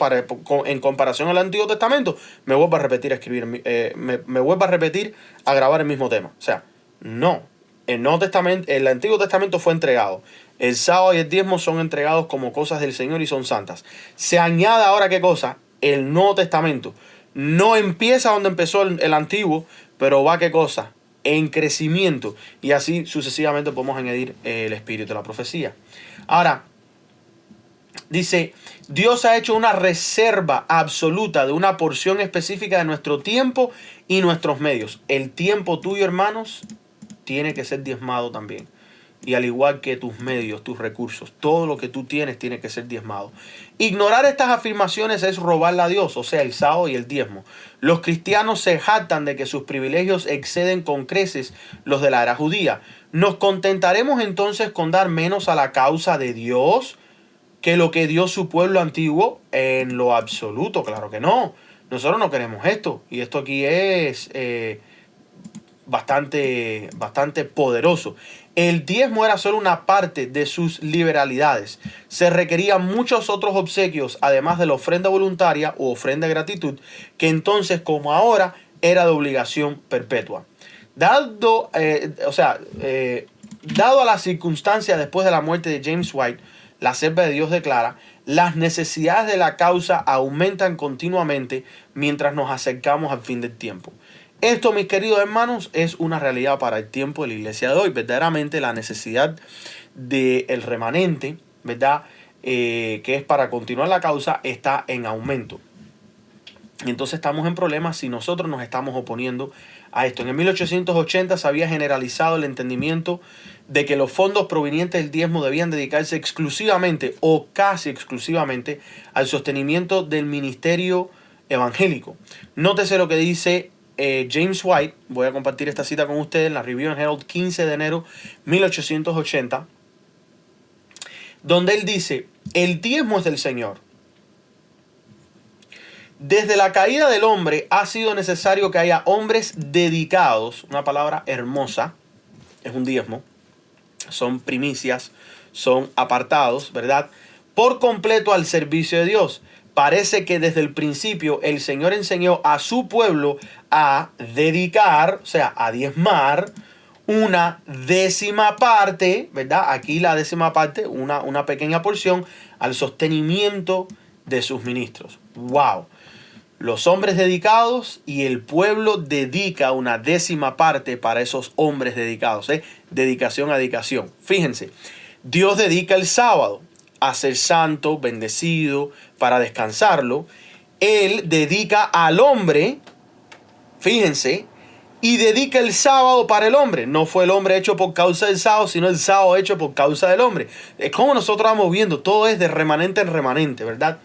en comparación al Antiguo Testamento, me vuelvo a repetir a escribir, me vuelvo a repetir a grabar el mismo tema. O sea, no. El Nuevo Testamento, el Antiguo Testamento fue entregado. El sábado y el diezmo son entregados como cosas del Señor y son santas. Se añade ahora, ¿qué cosa? El Nuevo Testamento. No empieza donde empezó el Antiguo, pero va, ¿qué cosa? En crecimiento, y así sucesivamente podemos añadir el espíritu de la profecía. Ahora, dice, Dios ha hecho una reserva absoluta de una porción específica de nuestro tiempo y nuestros medios. El tiempo tuyo, hermanos, tiene que ser diezmado también. Y al igual que tus medios, tus recursos, todo lo que tú tienes tiene que ser diezmado. Ignorar estas afirmaciones es robarle a Dios, o sea, el sábado y el diezmo. Los cristianos se jactan de que sus privilegios exceden con creces los de la era judía. ¿Nos contentaremos entonces con dar menos a la causa de Dios que lo que dio su pueblo antiguo? En lo absoluto, claro que no. Nosotros no queremos esto. Y esto aquí es bastante poderoso. El diezmo era solo una parte de sus liberalidades. Se requerían muchos otros obsequios, además de la ofrenda voluntaria o ofrenda de gratitud, que entonces, como ahora, era de obligación perpetua. Dado a las circunstancias después de la muerte de James White, la sierva de Dios declara, las necesidades de la causa aumentan continuamente mientras nos acercamos al fin del tiempo. Esto, mis queridos hermanos, es una realidad para el tiempo de la iglesia de hoy. Verdaderamente la necesidad del remanente, ¿verdad? Que es para continuar la causa, está en aumento. Y entonces estamos en problemas si nosotros nos estamos oponiendo a esto. En el 1880 se había generalizado el entendimiento de que los fondos provenientes del diezmo debían dedicarse exclusivamente o casi exclusivamente al sostenimiento del ministerio evangélico. Nótese lo que dice James White. Voy a compartir esta cita con ustedes en la Review and Herald 15 de enero 1880, donde él dice: el diezmo es del Señor. Desde la caída del hombre ha sido necesario que haya hombres dedicados, una palabra hermosa, es un diezmo, son primicias, son apartados, ¿verdad?, por completo al servicio de Dios. Parece que desde el principio el Señor enseñó a su pueblo a dedicar, o sea, a diezmar una décima parte, ¿verdad? Aquí la décima parte, una pequeña porción, al sostenimiento de sus ministros. ¡Wow! Los hombres dedicados y el pueblo dedica una décima parte para esos hombres dedicados. Dedicación a dedicación. Fíjense, Dios dedica el sábado a ser santo, bendecido, para descansarlo. Él dedica al hombre, fíjense, y dedica el sábado para el hombre. No fue el hombre hecho por causa del sábado, sino el sábado hecho por causa del hombre. Es como nosotros vamos viendo, todo es de remanente en remanente, ¿verdad?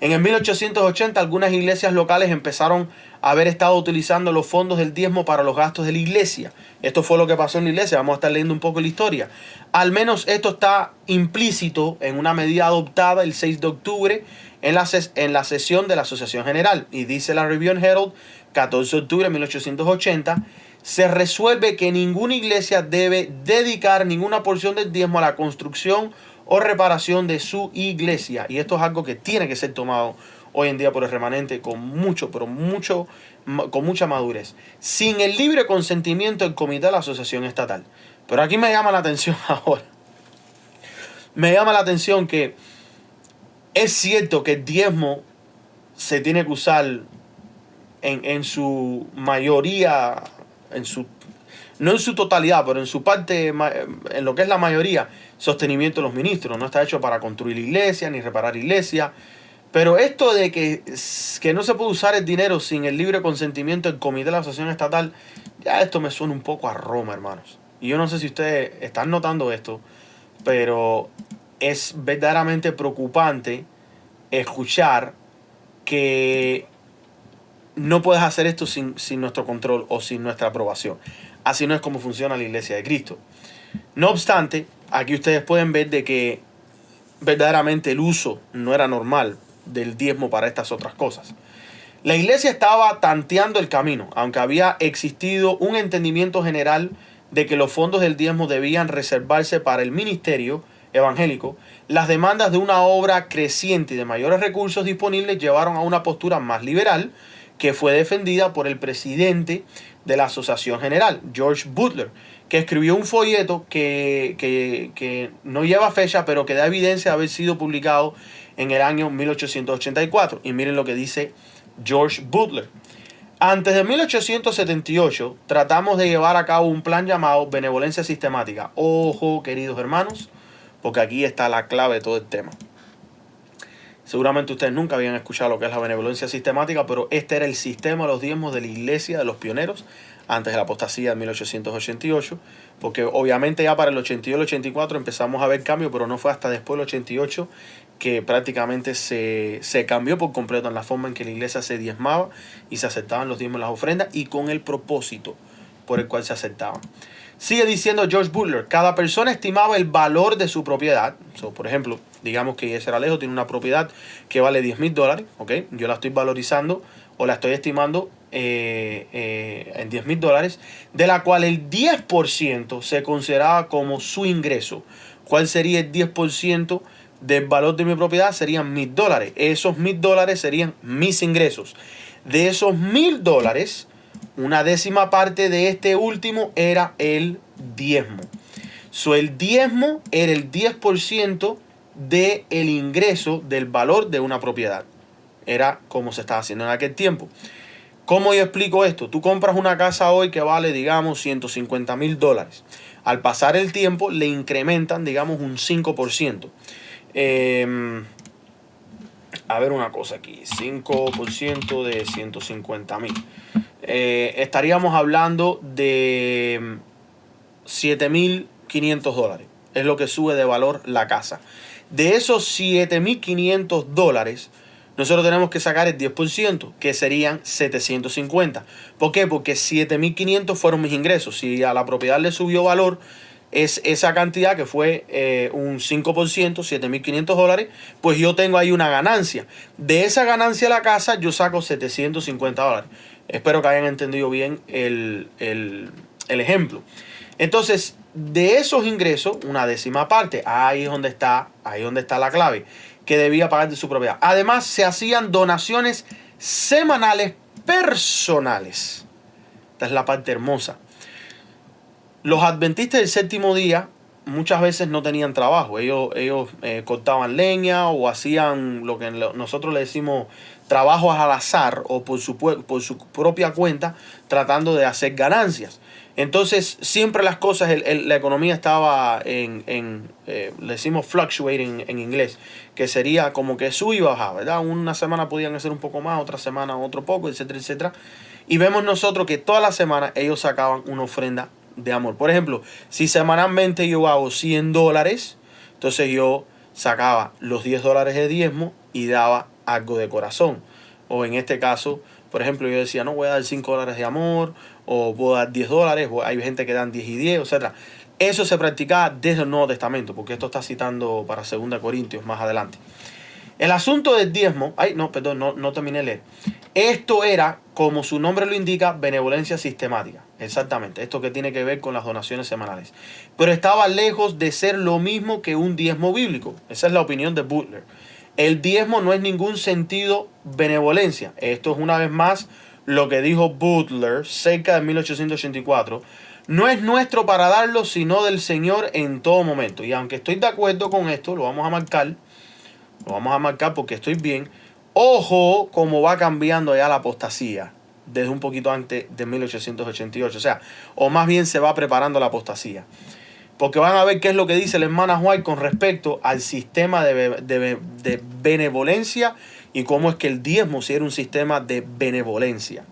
En el 1880 algunas iglesias locales empezaron a haber estado utilizando los fondos del diezmo para los gastos de la iglesia. Esto fue lo que pasó en la iglesia. Vamos a estar leyendo un poco la historia. Al menos esto está implícito en una medida adoptada el 6 de octubre en la sesión de la Asociación General. Y dice la Review and Herald, 14 de octubre de 1880, se resuelve que ninguna iglesia debe dedicar ninguna porción del diezmo a la construcción o reparación de su iglesia. Y esto es algo que tiene que ser tomado hoy en día por el remanente con mucha madurez. Sin el libre consentimiento del comité de la asociación estatal. Pero aquí me llama la atención ahora. Me llama la atención que es cierto que el diezmo se tiene que usar en su mayoría, no en su totalidad, pero en su parte, en lo que es la mayoría, sostenimiento de los ministros. No está hecho para construir iglesia ni reparar iglesia. Pero esto de que no se puede usar el dinero sin el libre consentimiento del comité de la asociación estatal, ya esto me suena un poco a Roma, hermanos. Y yo no sé si ustedes están notando esto, pero es verdaderamente preocupante escuchar que no puedes hacer esto sin nuestro control o sin nuestra aprobación. Así no es como funciona la iglesia de Cristo. No obstante, aquí ustedes pueden ver de que verdaderamente el uso no era normal del diezmo para estas otras cosas. La iglesia estaba tanteando el camino, aunque había existido un entendimiento general de que los fondos del diezmo debían reservarse para el ministerio evangélico. Las demandas de una obra creciente y de mayores recursos disponibles llevaron a una postura más liberal, que fue defendida por el presidente de la Asociación General, George Butler, que escribió un folleto que no lleva fecha, pero que da evidencia de haber sido publicado en el año 1884. Y miren lo que dice George Butler. Antes de 1878 tratamos de llevar a cabo un plan llamado benevolencia sistemática. Ojo, queridos hermanos, porque aquí está la clave de todo el tema. Seguramente ustedes nunca habían escuchado lo que es la benevolencia sistemática, pero este era el sistema de los diezmos de la iglesia de los pioneros antes de la apostasía de 1888, porque obviamente ya para el 82 y el 84 empezamos a ver cambio, pero no fue hasta después del 88 que prácticamente se cambió por completo en la forma en que la iglesia se diezmaba y se aceptaban los diezmos y las ofrendas y con el propósito por el cual se aceptaban. Sigue diciendo George Butler, cada persona estimaba el valor de su propiedad. Por ejemplo, digamos que Yeser Alejo tiene una propiedad que vale $10,000, ¿ok? Yo la estoy valorizando o la estoy estimando en $10,000, de la cual el 10% se consideraba como su ingreso. ¿Cuál sería el 10% del valor de mi propiedad? Serían $1,000. Esos $1,000 serían mis ingresos. De esos $1,000, una décima parte de este último era el diezmo. El diezmo era el 10% del ingreso del valor de una propiedad. Era como se estaba haciendo en aquel tiempo. ¿Cómo yo explico esto? Tú compras una casa hoy que vale, digamos, $150,000. Al pasar el tiempo le incrementan, digamos, un 5%. A ver una cosa aquí, 5% de 150,000. Estaríamos hablando de $7,500. Es lo que sube de valor la casa. De esos $7,500, nosotros tenemos que sacar el 10%, que serían 750. ¿Por qué? Porque 7,500 fueron mis ingresos. Si a la propiedad le subió valor, es esa cantidad que fue un 5%, $7,500, pues yo tengo ahí una ganancia. De esa ganancia de la casa yo saco $750. Espero que hayan entendido bien el ejemplo. Entonces, de esos ingresos, una décima parte, ahí es donde está la clave, que debía pagar de su propiedad. Además, se hacían donaciones semanales personales. Esta es la parte hermosa. Los adventistas del séptimo día muchas veces no tenían trabajo. Ellos cortaban leña o hacían lo que nosotros le decimos trabajos al azar o por su propia cuenta, tratando de hacer ganancias. Entonces siempre las cosas, la economía estaba le decimos fluctuating en inglés, que sería como que sube y baja, ¿verdad? Una semana podían hacer un poco más, otra semana otro poco, etcétera, etcétera. Y vemos nosotros que toda la semana ellos sacaban una ofrenda de amor. Por ejemplo, si semanalmente yo hago $100, entonces yo sacaba los $10 de diezmo y daba algo de corazón. O en este caso, por ejemplo, yo decía, no, voy a dar $5 de amor, o voy a dar $10, o hay gente que dan 10 y 10, etc. Eso se practicaba desde el Nuevo Testamento, porque esto está citando para 2 Corintios más adelante. El asunto del diezmo, no terminé de leer. Esto era, como su nombre lo indica, benevolencia sistemática. Exactamente, esto que tiene que ver con las donaciones semanales. Pero estaba lejos de ser lo mismo que un diezmo bíblico. Esa es la opinión de Butler. El diezmo no es ningún sentido benevolencia. Esto es una vez más lo que dijo Butler cerca de 1884. No es nuestro para darlo, sino del Señor en todo momento. Y aunque estoy de acuerdo con esto, lo vamos a marcar porque estoy bien. Ojo cómo va cambiando ya la apostasía desde un poquito antes de 1888. O sea, o más bien se va preparando la apostasía. Porque van a ver qué es lo que dice la hermana White con respecto al sistema de benevolencia y cómo es que el diezmo sí era un sistema de benevolencia.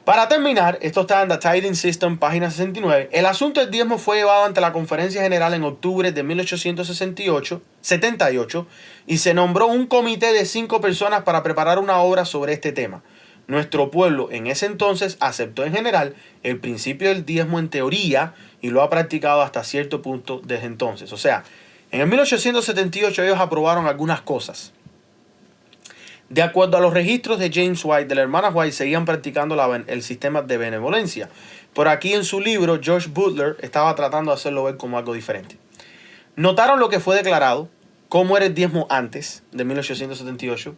Para terminar, esto está en The Tithing System, página 69. El asunto del diezmo fue llevado ante la Conferencia General en octubre de 1878 y se nombró un comité de 5 personas para preparar una obra sobre este tema. Nuestro pueblo en ese entonces aceptó en general el principio del diezmo en teoría y lo ha practicado hasta cierto punto desde entonces. O sea, en el 1878 ellos aprobaron algunas cosas. De acuerdo a los registros de James White, de la hermana White, seguían practicando el sistema de benevolencia. Por aquí en su libro, George Butler estaba tratando de hacerlo ver como algo diferente. Notaron lo que fue declarado, cómo era el diezmo antes de 1878.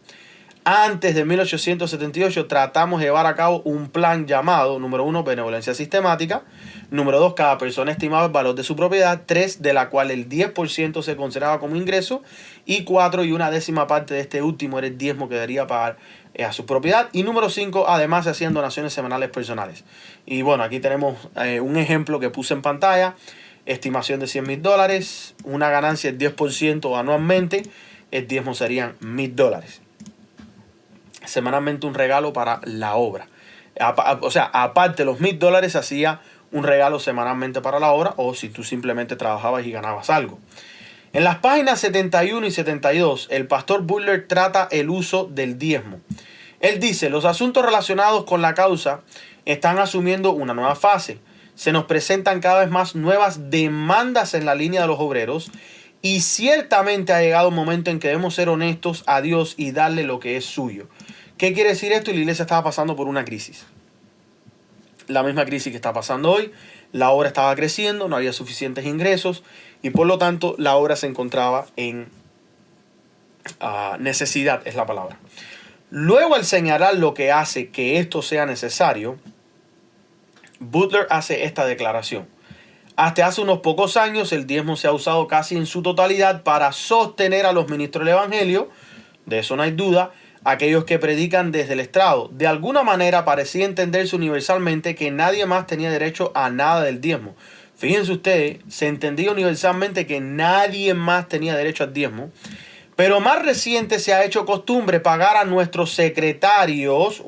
Antes de 1878 tratamos de llevar a cabo un plan llamado, número 1, benevolencia sistemática. Número 2, cada persona estimaba el valor de su propiedad. 3, de la cual el 10% se consideraba como ingreso. Y 4, y una décima parte de este último era el diezmo que debería pagar a su propiedad. Y número 5, además se hacían donaciones semanales personales. Y bueno, aquí tenemos un ejemplo que puse en pantalla. Estimación de $100,000, una ganancia del 10% anualmente. El diezmo serían $1,000. Semanalmente un regalo para la obra. O sea, aparte de los $1,000 hacía un regalo semanalmente para la obra, o si tú simplemente trabajabas y ganabas algo. En las páginas 71 y 72, el pastor Butler trata el uso del diezmo. Él dice, los asuntos relacionados con la causa están asumiendo una nueva fase. Se nos presentan cada vez más nuevas demandas en la línea de los obreros y ciertamente ha llegado un momento en que debemos ser honestos a Dios y darle lo que es suyo. ¿Qué quiere decir esto? La iglesia estaba pasando por una crisis. La misma crisis que está pasando hoy. La obra estaba creciendo, no había suficientes ingresos y por lo tanto la obra se encontraba en necesidad, es la palabra. Luego, al señalar lo que hace que esto sea necesario, Butler hace esta declaración. Hasta hace unos pocos años el diezmo se ha usado casi en su totalidad para sostener a los ministros del evangelio, de eso no hay duda, aquellos que predican desde el estrado. De alguna manera parecía entenderse universalmente que nadie más tenía derecho a nada del diezmo. Fíjense ustedes, se entendía universalmente que nadie más tenía derecho al diezmo. Pero más reciente se ha hecho costumbre pagar a nuestros secretarios,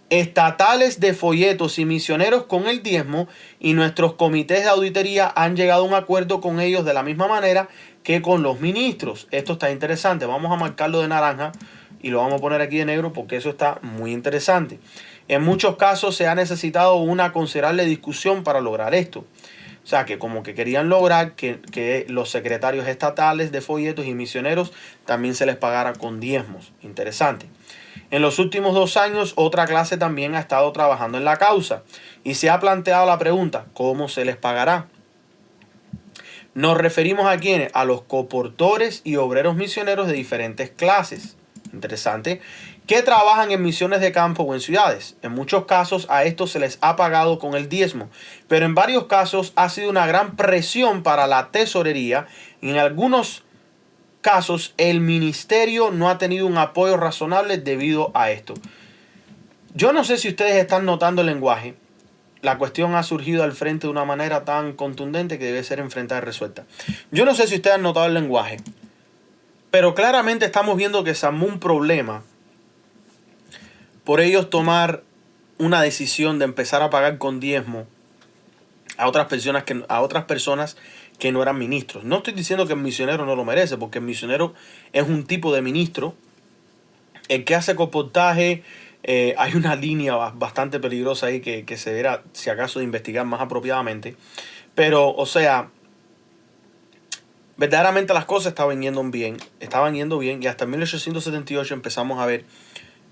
estatales de folletos y misioneros con el diezmo, y nuestros comités de auditoría han llegado a un acuerdo con ellos de la misma manera que con los ministros. Esto está interesante. Vamos a marcarlo de naranja y lo vamos a poner aquí de negro porque eso está muy interesante. En muchos casos se ha necesitado una considerable discusión para lograr esto. O sea, que como que querían lograr que los secretarios estatales de folletos y misioneros también se les pagara con diezmos. Interesante. En los últimos 2 años, otra clase también ha estado trabajando en la causa y se ha planteado la pregunta, ¿cómo se les pagará? Nos referimos a quiénes, a los coportores y obreros misioneros de diferentes clases. Interesante. Que trabajan en misiones de campo o en ciudades. En muchos casos a estos se les ha pagado con el diezmo, pero en varios casos ha sido una gran presión para la tesorería y en algunos casos el ministerio no ha tenido un apoyo razonable debido a esto. Yo no sé si ustedes están notando el lenguaje. La cuestión ha surgido al frente de una manera tan contundente que debe ser enfrentada y resuelta. Yo no sé si ustedes han notado el lenguaje, pero claramente estamos viendo que se armó un problema por ellos tomar una decisión de empezar a pagar con diezmo a otras personas que no eran ministros. No estoy diciendo que el misionero no lo merece, porque el misionero es un tipo de ministro. El que hace colportaje, hay una línea bastante peligrosa ahí que se deberá, si acaso, de investigar más apropiadamente. Pero, o sea, verdaderamente las cosas estaban yendo bien y hasta 1878 empezamos a ver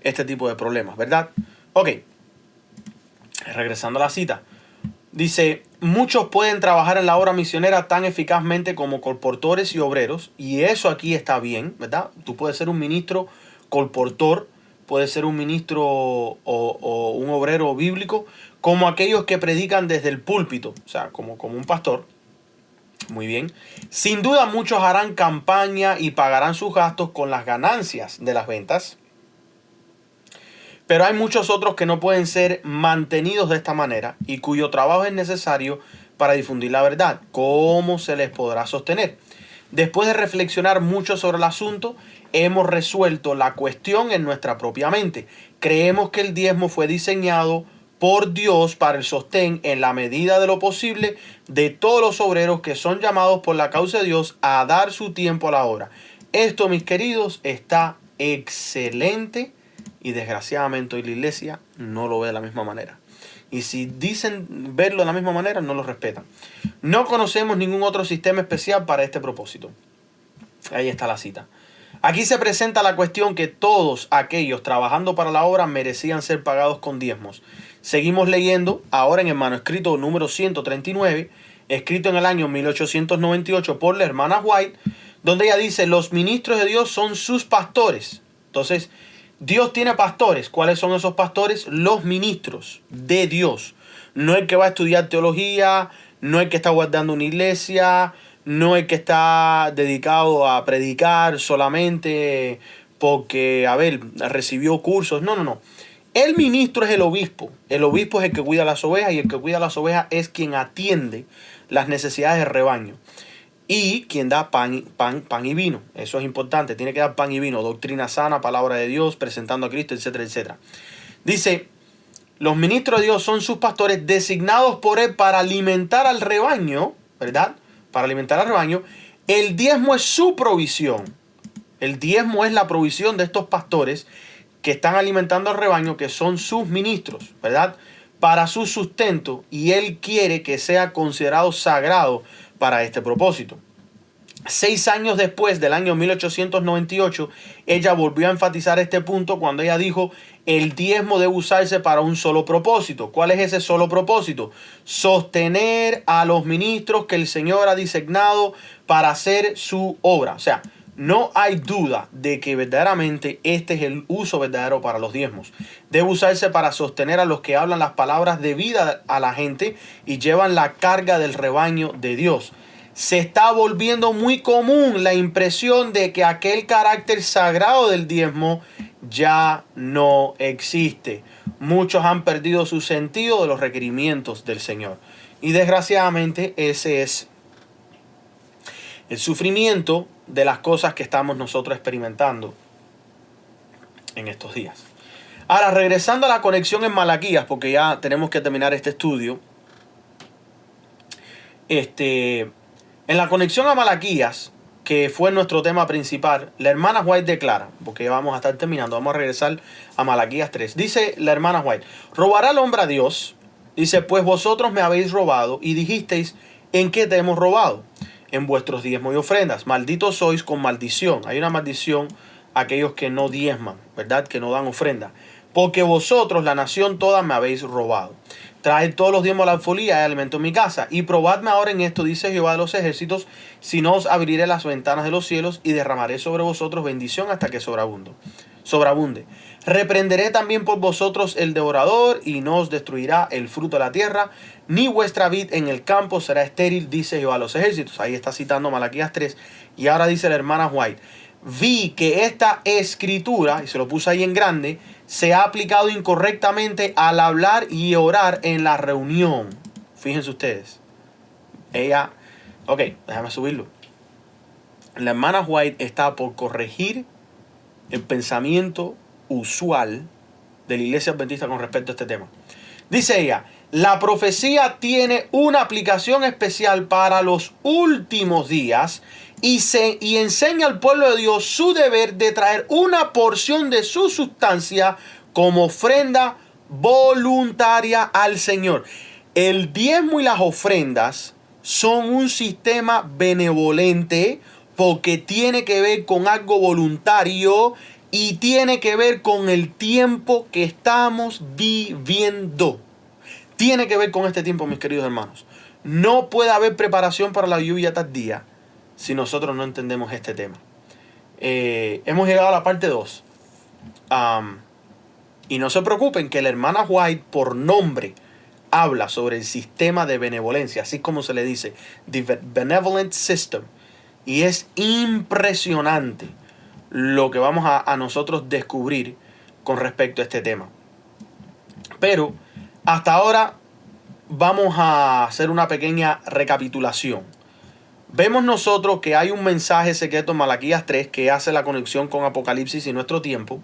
este tipo de problemas, ¿verdad? Ok, regresando a la cita. Dice, muchos pueden trabajar en la obra misionera tan eficazmente como colportores y obreros, y eso aquí está bien, ¿verdad? Tú puedes ser un ministro colportor, puedes ser un ministro o un obrero bíblico, como aquellos que predican desde el púlpito, o sea, como un pastor. Muy bien. Sin duda muchos harán campaña y pagarán sus gastos con las ganancias de las ventas. Pero hay muchos otros que no pueden ser mantenidos de esta manera y cuyo trabajo es necesario para difundir la verdad. ¿Cómo se les podrá sostener? Después de reflexionar mucho sobre el asunto, hemos resuelto la cuestión en nuestra propia mente. Creemos que el diezmo fue diseñado por Dios para el sostén en la medida de lo posible de todos los obreros que son llamados por la causa de Dios a dar su tiempo a la obra. Esto, mis queridos, está excelente. Y desgraciadamente hoy la iglesia no lo ve de la misma manera. Y si dicen verlo de la misma manera, no lo respetan. No conocemos ningún otro sistema especial para este propósito. Ahí está la cita. Aquí se presenta la cuestión que todos aquellos trabajando para la obra merecían ser pagados con diezmos. Seguimos leyendo ahora en el manuscrito número 139, escrito en el año 1898 por la hermana White, donde ella dice, los ministros de Dios son sus pastores. Entonces, Dios tiene pastores. ¿Cuáles son esos pastores? Los ministros de Dios. No el que va a estudiar teología, no el que está guardando una iglesia, no el que está dedicado a predicar solamente porque, recibió cursos. No. El ministro es el obispo. El obispo es el que cuida las ovejas y el que cuida las ovejas es quien atiende las necesidades del rebaño. Y quien da pan y vino. Eso es importante. Tiene que dar pan y vino. Doctrina sana, palabra de Dios, presentando a Cristo, etcétera, etcétera. Dice, los ministros de Dios son sus pastores designados por él para alimentar al rebaño, ¿verdad? Para alimentar al rebaño. El diezmo es su provisión. El diezmo es la provisión de estos pastores que están alimentando al rebaño, que son sus ministros, ¿verdad? Para su sustento. Y él quiere que sea considerado sagrado para este propósito. 6 años después del año 1898, ella volvió a enfatizar este punto cuando ella dijo, el diezmo debe usarse para un solo propósito. ¿Cuál es ese solo propósito? Sostener a los ministros que el Señor ha designado para hacer su obra. O sea, no hay duda de que verdaderamente este es el uso verdadero para los diezmos. Debe usarse para sostener a los que hablan las palabras de vida a la gente y llevan la carga del rebaño de Dios. Se está volviendo muy común la impresión de que aquel carácter sagrado del diezmo ya no existe. Muchos han perdido su sentido de los requerimientos del Señor. Y desgraciadamente ese es el sufrimiento de las cosas que estamos nosotros experimentando en estos días. Ahora, regresando a la conexión en Malaquías, porque ya tenemos que terminar este estudio. En la conexión a Malaquías, que fue nuestro tema principal, la hermana White declara, porque ya vamos a estar terminando, vamos a regresar a Malaquías 3. Dice la hermana White: ¿robará el hombre a Dios? Dice: pues vosotros me habéis robado y dijisteis: ¿en qué te hemos robado? En vuestros diezmos y ofrendas. Malditos sois con maldición. Hay una maldición a aquellos que no diezman, ¿verdad? Que no dan ofrenda. Porque vosotros, la nación toda, me habéis robado. Traed todos los diezmos a la alfolía y alimento en mi casa. Y probadme ahora en esto, dice Jehová de los ejércitos, si no os abriré las ventanas de los cielos y derramaré sobre vosotros bendición hasta que sobreabunde. Reprenderé también por vosotros el devorador y no os destruirá el fruto de la tierra, ni vuestra vid en el campo será estéril, dice Jehová de los ejércitos. Ahí está citando Malaquías 3. Y ahora dice la hermana White: vi que esta escritura, y se lo puse ahí en grande, se ha aplicado incorrectamente al hablar y orar en la reunión. Fíjense ustedes. Déjame subirlo. La hermana White está por corregir el pensamiento usual de la iglesia adventista con respecto a este tema. Dice ella: la profecía tiene una aplicación especial para los últimos días y enseña al pueblo de Dios su deber de traer una porción de su sustancia como ofrenda voluntaria al Señor. El diezmo y las ofrendas son un sistema benevolente porque tiene que ver con algo voluntario y tiene que ver con el tiempo que estamos viviendo. Tiene que ver con este tiempo, mis queridos hermanos. No puede haber preparación para la lluvia tardía si nosotros no entendemos este tema. Hemos llegado a la parte 2. Y no se preocupen que la hermana White por nombre habla sobre el sistema de benevolencia, así como se le dice, the benevolent system. Y es impresionante lo que vamos a nosotros descubrir con respecto a este tema. Pero hasta ahora vamos a hacer una pequeña recapitulación. Vemos nosotros que hay un mensaje secreto en Malaquías 3 que hace la conexión con Apocalipsis y nuestro tiempo.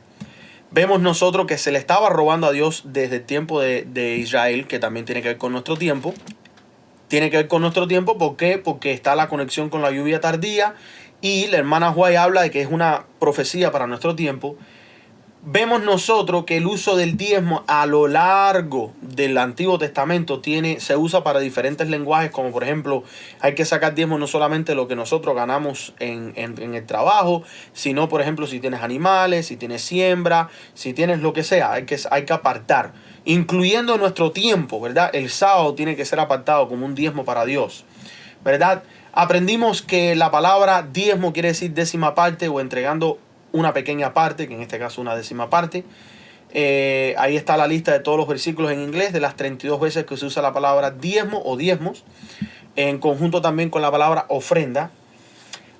Vemos nosotros que se le estaba robando a Dios desde el tiempo de Israel, que también tiene que ver con nuestro tiempo. Tiene que ver con nuestro tiempo, ¿por qué? Porque está la conexión con la lluvia tardía y la hermana White habla de que es una profecía para nuestro tiempo. Vemos nosotros que el uso del diezmo a lo largo del Antiguo Testamento se usa para diferentes lenguajes, como por ejemplo, hay que sacar diezmo no solamente lo que nosotros ganamos en el trabajo, sino por ejemplo si tienes animales, si tienes siembra, si tienes lo que sea, hay que apartar, incluyendo nuestro tiempo, ¿verdad? El sábado tiene que ser apartado como un diezmo para Dios, ¿verdad? Aprendimos que la palabra diezmo quiere decir décima parte o entregando una pequeña parte, que en este caso una décima parte. Ahí está la lista de todos los versículos en inglés de las 32 veces que se usa la palabra diezmo o diezmos, en conjunto también con la palabra ofrenda.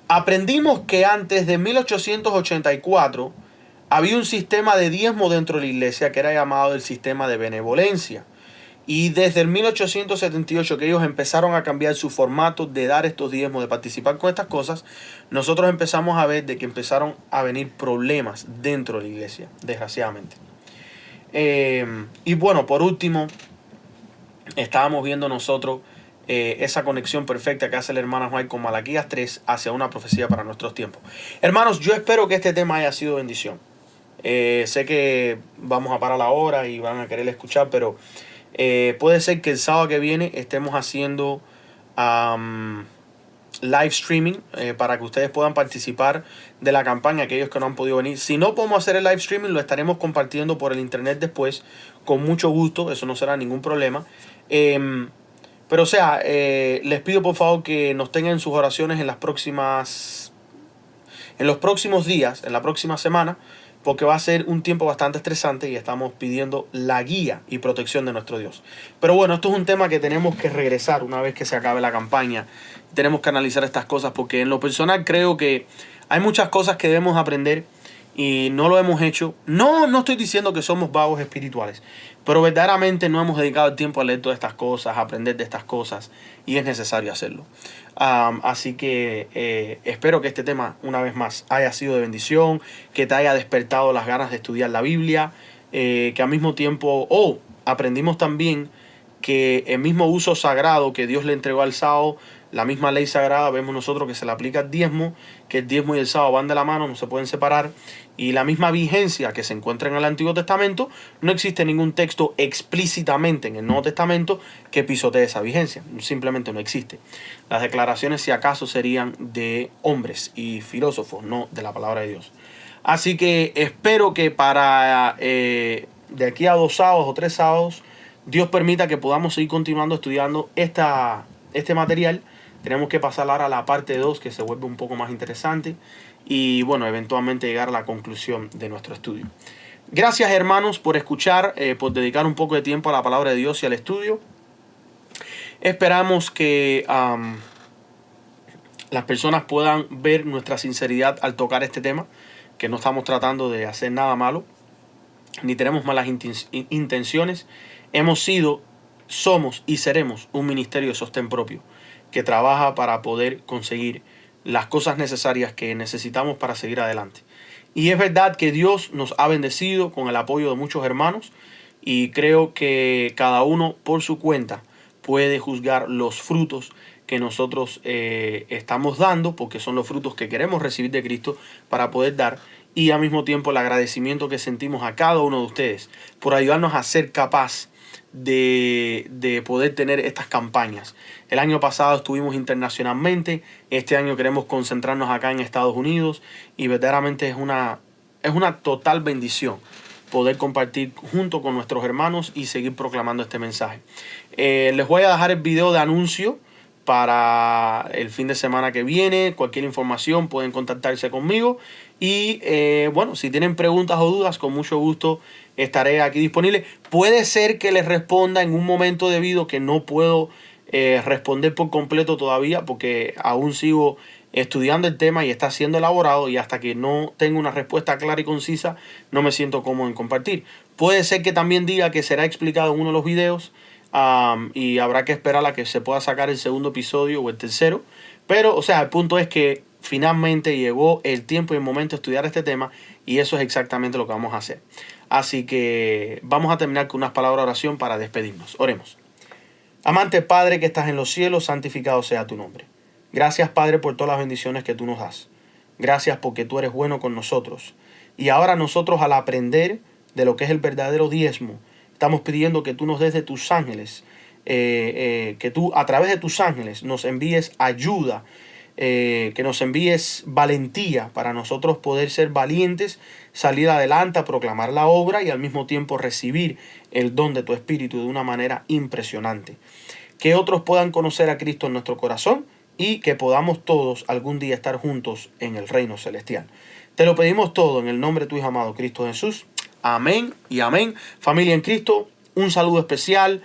Aprendimos que antes de 1884 había un sistema de diezmo dentro de la iglesia que era llamado el sistema de benevolencia. Y desde el 1878 que ellos empezaron a cambiar su formato de dar estos diezmos, de participar con estas cosas, nosotros empezamos a ver de que empezaron a venir problemas dentro de la iglesia, desgraciadamente. Y bueno, por último, estábamos viendo nosotros esa conexión perfecta que hace la hermana White con Malaquías 3 hacia una profecía para nuestros tiempos. Hermanos, yo espero que este tema haya sido bendición. Sé que vamos a parar la hora y van a querer escuchar, pero puede ser que el sábado que viene estemos haciendo live streaming para que ustedes puedan participar de la campaña, aquellos que no han podido venir. Si no podemos hacer el live streaming, lo estaremos compartiendo por el internet después, con mucho gusto, eso no será ningún problema. Pero o sea, les pido por favor que nos tengan en sus oraciones en los próximos días, en la próxima semana, porque va a ser un tiempo bastante estresante y estamos pidiendo la guía y protección de nuestro Dios. Pero bueno, esto es un tema que tenemos que regresar una vez que se acabe la campaña. Tenemos que analizar estas cosas porque en lo personal creo que hay muchas cosas que debemos aprender y no lo hemos hecho. No estoy diciendo que somos vagos espirituales, pero verdaderamente no hemos dedicado el tiempo a leer todas estas cosas, a aprender de estas cosas, y es necesario hacerlo. Así que espero que este tema, una vez más, haya sido de bendición, que te haya despertado las ganas de estudiar la Biblia, que al mismo tiempo, aprendimos también que el mismo uso sagrado que Dios le entregó al sábado, la misma ley sagrada, vemos nosotros que se le aplica al diezmo, que el diezmo y el sábado van de la mano, no se pueden separar, y la misma vigencia que se encuentra en el Antiguo Testamento, no existe ningún texto explícitamente en el Nuevo Testamento que pisotee esa vigencia, simplemente no existe. Las declaraciones, si acaso, serían de hombres y filósofos, no de la palabra de Dios. Así que espero que para de aquí a 2 sábados o 3 sábados, Dios permita que podamos seguir continuando estudiando este material. Tenemos que pasar ahora a la parte 2, que se vuelve un poco más interesante. Y bueno, eventualmente llegar a la conclusión de nuestro estudio. Gracias, hermanos, por escuchar, por dedicar un poco de tiempo a la palabra de Dios y al estudio. Esperamos que las personas puedan ver nuestra sinceridad al tocar este tema, que no estamos tratando de hacer nada malo, ni tenemos malas intenciones. Hemos sido, somos y seremos un ministerio de sostén propio que trabaja para poder conseguir las cosas necesarias que necesitamos para seguir adelante. Y es verdad que Dios nos ha bendecido con el apoyo de muchos hermanos, y creo que cada uno por su cuenta puede juzgar los frutos que nosotros estamos dando, porque son los frutos que queremos recibir de Cristo para poder dar, y al mismo tiempo el agradecimiento que sentimos a cada uno de ustedes por ayudarnos a ser capaz de poder tener estas campañas. El año pasado estuvimos internacionalmente, este año queremos concentrarnos acá en Estados Unidos, y verdaderamente es una total bendición poder compartir junto con nuestros hermanos y seguir proclamando este mensaje. Les voy a dejar el video de anuncio para el fin de semana que viene. Cualquier información pueden contactarse conmigo, y bueno, si tienen preguntas o dudas, con mucho gusto estaré aquí disponible. Puede ser que les responda en un momento debido, que no puedo responder por completo todavía, porque aún sigo estudiando el tema y está siendo elaborado, y hasta que no tenga una respuesta clara y concisa no me siento cómodo en compartir. Puede ser que también diga que será explicado en uno de los videos, y habrá que esperar a que se pueda sacar el segundo episodio o el tercero. Pero, o sea, el punto es que finalmente llegó el tiempo y el momento de estudiar este tema, y eso es exactamente lo que vamos a hacer. Así que vamos a terminar con unas palabras de oración para despedirnos. Oremos. Amante Padre que estás en los cielos, santificado sea tu nombre. Gracias, Padre, por todas las bendiciones que tú nos das. Gracias porque tú eres bueno con nosotros. Y ahora nosotros, al aprender de lo que es el verdadero diezmo, estamos pidiendo que tú nos des de tus ángeles, que tú a través de tus ángeles nos envíes ayuda, que nos envíes valentía para nosotros poder ser valientes, salir adelante a proclamar la obra y al mismo tiempo recibir el don de tu Espíritu de una manera impresionante. Que otros puedan conocer a Cristo en nuestro corazón, y que podamos todos algún día estar juntos en el reino celestial. Te lo pedimos todo en el nombre de tu Hijo amado, Cristo Jesús. Amén y amén. Familia en Cristo, un saludo especial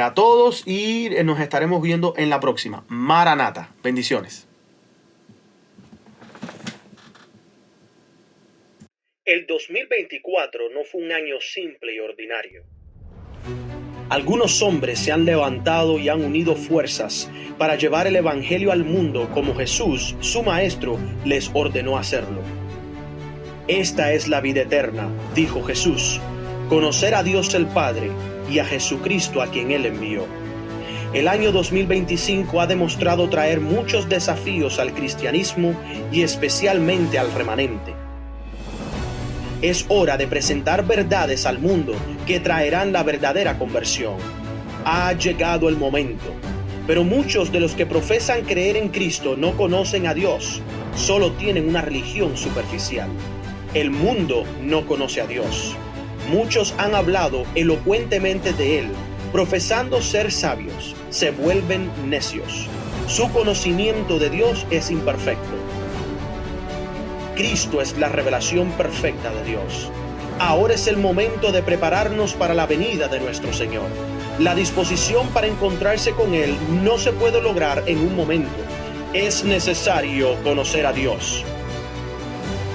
a todos, y nos estaremos viendo en la próxima. Maranata. Bendiciones. El 2024 no fue un año simple y ordinario. Algunos hombres se han levantado y han unido fuerzas para llevar el Evangelio al mundo como Jesús, su Maestro, les ordenó hacerlo. Esta es la vida eterna, dijo Jesús, conocer a Dios el Padre y a Jesucristo a quien Él envió. El año 2025 ha demostrado traer muchos desafíos al cristianismo y especialmente al remanente. Es hora de presentar verdades al mundo que traerán la verdadera conversión. Ha llegado el momento, pero muchos de los que profesan creer en Cristo no conocen a Dios, solo tienen una religión superficial. El mundo no conoce a Dios. Muchos han hablado elocuentemente de Él, profesando ser sabios, se vuelven necios. Su conocimiento de Dios es imperfecto. Cristo es la revelación perfecta de Dios. Ahora es el momento de prepararnos para la venida de nuestro Señor. La disposición para encontrarse con Él no se puede lograr en un momento. Es necesario conocer a Dios.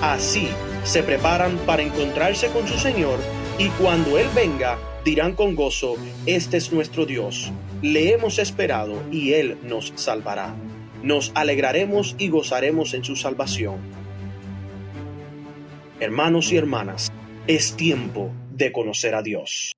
Así se preparan para encontrarse con su Señor y cuando Él venga, dirán con gozo, este es nuestro Dios, le hemos esperado y Él nos salvará. Nos alegraremos y gozaremos en su salvación. Hermanos y hermanas, es tiempo de conocer a Dios.